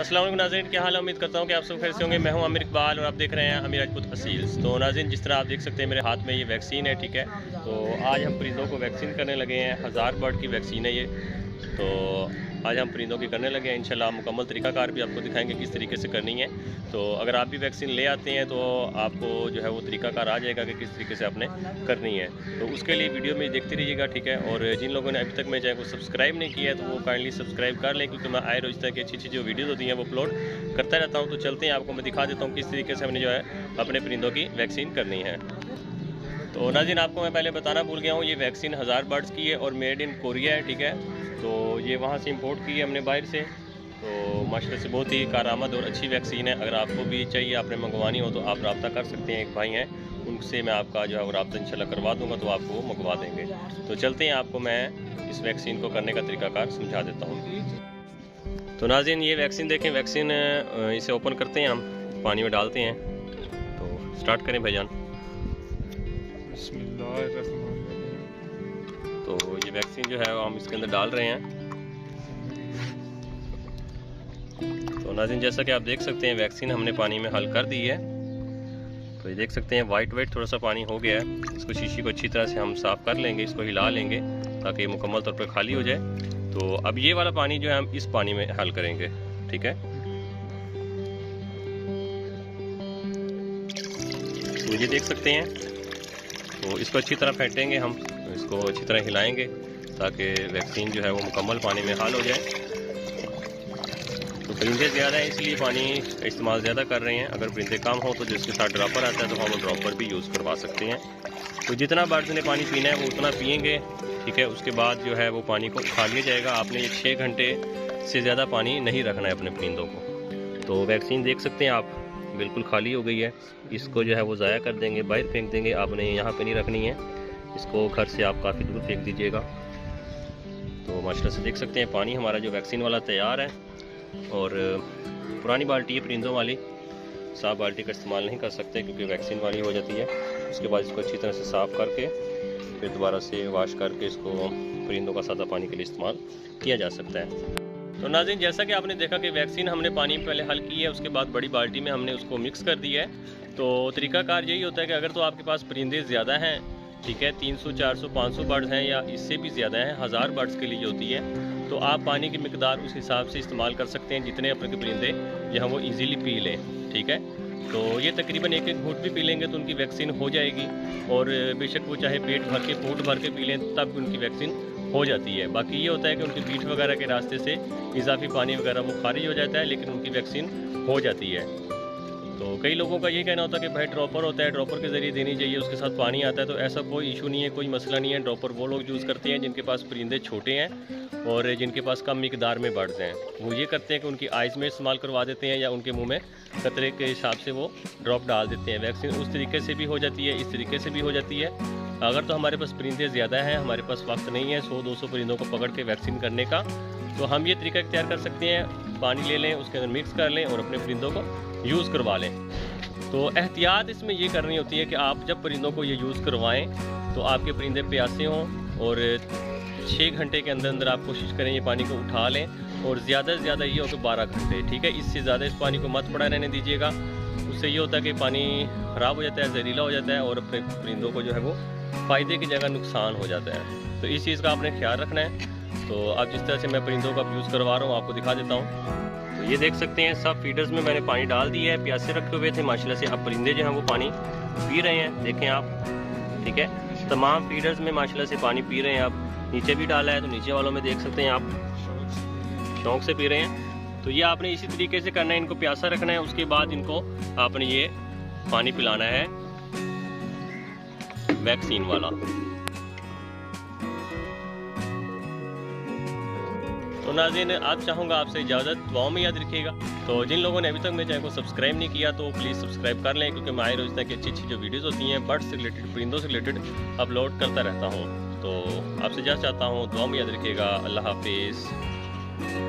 अस्सलाम वालेकुम नाज़रीन, क्या हाल है। उम्मीद करता हूँ कि आप सब खैर से होंगे। मैं हूँ आमिर इकबाल और आप देख रहे हैं आमिर राजपूत असील्स। तो नाज़रीन, जिस तरह आप देख सकते हैं मेरे हाथ में ये वैक्सीन है, ठीक है। तो आज हम परिंदों को वैक्सीन करने लगे हैं। 1000 बर्ड की वैक्सीन है ये। तो आज हम परिंदों की करने लगे हैं। इंशाल्लाह मुकम्मल तरीकाकार भी आपको दिखाएंगे किस तरीके से करनी है। तो अगर आप भी वैक्सीन ले आते हैं तो आपको जो है वो तरीकाकार आ जाएगा कि किस तरीके से आपने करनी है। तो उसके लिए वीडियो में देखते रहिएगा, ठीक है। और जिन लोगों ने अभी तक मेरे चैनल को सब्सक्राइब नहीं किया है तो वो काइंडली सब्सक्राइब कर लें, क्योंकि मैं आए रोज तरह की अच्छी अच्छी जो वीडियोज़ होती हैं वो अपलोड करता रहता हूँ। तो चलते हैं, आपको मैं दिखा देता हूँ किस तरीके से हमने जो है अपने परिंदों की वैक्सीन करनी है। तो नाज़रीन, आपको मैं पहले बताना भूल गया हूँ, ये वैक्सीन 1000 बर्ड्स की है और मेड इन कोरिया है, ठीक है। तो ये वहाँ से इंपोर्ट की है हमने बाहर से। तो माशाल्लाह से बहुत ही कारआमद और अच्छी वैक्सीन है। अगर आपको भी चाहिए, आपने मंगवानी हो तो आप रब्ता कर सकते हैं। एक भाई हैं, उनसे मैं आपका जो है वो रब्ता इंशाल्लाह करवा दूँगा, तो आपको वो मंगवा देंगे। तो चलते हैं, आपको मैं इस वैक्सीन को करने का तरीकाकार समझा देता हूँ। तो नाज़रीन, ये वैक्सीन देखें, वैक्सीन इसे ओपन करते हैं, हम पानी में डालते हैं। तो स्टार्ट करें भाईजान। तो ये वैक्सीन जो है वो हम इसके अंदर डाल रहे हैं। तो नाज़रीन, जैसा कि आप देख सकते हैं वैक्सीन हमने पानी में हल कर दी है। तो ये देख सकते हैं वाइट थोड़ा सा पानी हो गया है। इसको शीशी को अच्छी तरह से हम साफ़ कर लेंगे, इसको हिला लेंगे ताकि मुकम्मल तौर पर खाली हो जाए। तो अब ये वाला पानी जो है हम इस पानी में हल करेंगे, ठीक है। तो ये देख सकते हैं, तो इसको अच्छी तरह फेंटेंगे हम, इसको अच्छी तरह हिलाएंगे ताकि वैक्सीन जो है वो मुकम्मल पानी में हाल हो जाए। तो परिंदे ज़्यादा हैं इसलिए पानी का इस्तेमाल ज़्यादा कर रहे हैं। अगर परिंदे कम हो तो जिसके साथ ड्रॉपर आता है तो हम ड्रॉपर भी यूज़ करवा सकते हैं। तो जितना बर्ड्स ने पानी पीना है वो उतना पिएंगे, ठीक है। उसके बाद जो है वो पानी को खा लिया जाएगा। आपने ये 6 घंटे से ज़्यादा पानी नहीं रखना है अपने परिंदों को। तो वैक्सीन देख सकते हैं आप, बिल्कुल खाली हो गई है। इसको जो है वो ज़ाया कर देंगे, बाहर फेंक देंगे। आपने यहाँ पे नहीं रखनी है, इसको घर से आप काफ़ी दूर फेंक दीजिएगा। तो माशाल्लाह से देख सकते हैं पानी हमारा जो वैक्सीन वाला तैयार है। और पुरानी बाल्टी है परिंदों वाली, साफ बाल्टी का इस्तेमाल नहीं कर सकते क्योंकि वैक्सीन वाली हो जाती है। उसके बाद इसको अच्छी तरह से साफ़ करके फिर दोबारा से वॉश करके इसको परिंदों का सादा पानी के लिए इस्तेमाल किया जा सकता है। तो नाज़रीन, जैसा कि आपने देखा कि वैक्सीन हमने पानी में पहले हल की है, उसके बाद बड़ी बाल्टी में हमने उसको मिक्स कर दिया है। तो तरीकाकार यही होता है कि अगर तो आपके पास परिंदे ज़्यादा हैं, ठीक है, 300 400 500 बर्ड्स हैं या इससे भी ज़्यादा हैं, 1000 बर्ड्स के लिए होती है, तो आप पानी की मिकदार उस हिसाब से इस्तेमाल कर सकते हैं जितने अपने के परिंदे जो वो ईज़िली पी लें, ठीक है। तो ये तकरीबन एक घूंट भी पी लेंगे तो उनकी वैक्सीन हो जाएगी। और बेशक वो चाहे पेट भर के फूट भर के पी लें तब उनकी वैक्सीन हो जाती है। बाकी ये होता है कि उनकी पीठ वगैरह के रास्ते से इजाफी पानी वगैरह वो खारिज हो जाता है, लेकिन उनकी वैक्सीन हो जाती है। तो कई लोगों का ये कहना होता है कि भाई ड्रॉपर होता है, ड्रॉपर के ज़रिए देनी चाहिए, उसके साथ पानी आता है। तो ऐसा कोई इशू नहीं है, कोई मसला नहीं है। ड्रॉपर वो लोग यूज़ करते हैं जिनके पास परिंदे छोटे हैं और जिनके पास कम मिकदार में बर्ड्स हैं। वो ये करते हैं कि उनकी आइज़ में इस्तेमाल करवा देते हैं या उनके मुंह में कतरे के हिसाब से वो ड्रॉप डाल देते हैं। वैक्सीन उस तरीके से भी हो जाती है, इस तरीके से भी हो जाती है। अगर तो हमारे पास परिंदे ज़्यादा हैं, हमारे पास वक्त नहीं है 100-200 परिंदों को पकड़ के वैक्सीन करने का, तो हम ये तरीका इख्तियार कर सकते हैं। पानी ले लें, उसके अंदर मिक्स कर लें और अपने परिंदों को यूज़ करवा लें। तो एहतियात इसमें ये करनी होती है कि आप जब परिंदों को ये यूज़ करवाएं तो आपके परिंदे प्यासे हों और 6 घंटे के अंदर अंदर आप कोशिश करें ये पानी को उठा लें। और ज़्यादा से ज़्यादा ये हो कि 12 घंटे, ठीक है। इससे ज़्यादा इस पानी को मत पड़ा रहने दीजिएगा। उससे ये होता है कि पानी ख़राब हो जाता है, जहरीला हो जाता है और अपने परिंदों को जो है वो फ़ायदे की जगह नुकसान हो जाता है। तो इस चीज़ का आपने ख्याल रखना है। तो अब जिस तरह से मैं परिंदों का यूज़ करवा रहा हूँ आपको दिखा देता हूँ। तो ये देख सकते हैं सब फीडर्स में मैंने पानी डाल दिया है, प्यासे रखे हुए थे। माशाल्लाह से अब परिंदे जो हैं वो पानी पी रहे हैं, देखें आप, ठीक है। तमाम फीडर्स में माशाल्लाह से पानी पी रहे हैं। अब नीचे भी डाला है तो नीचे वालों में देख सकते हैं आप, शौक से पी रहे हैं। तो ये आपने इसी तरीके से करना है, इनको प्यासा रखना है। उसके बाद इनको आपने ये पानी पिलाना है वैक्सीन वाला। तो नाज़रीन, आप चाहूँगा आपसे इजाज़त, दुआओं में याद रखिएगा। तो जिन लोगों ने अभी तक मेरे चैनल को सब्सक्राइब नहीं किया तो प्लीज़ सब्सक्राइब कर लें, क्योंकि मैं आए रोज़ तक की अच्छी अच्छी जो वीडियोज़ होती हैं बर्ड्स से रिलेटेड, परिंदों से रिलेटेड अपलोड करता रहता हूँ। तो आपसे इजाज़त चाहता हूँ, दुआओं में याद रखिएगा। अल्लाह हाफिज़।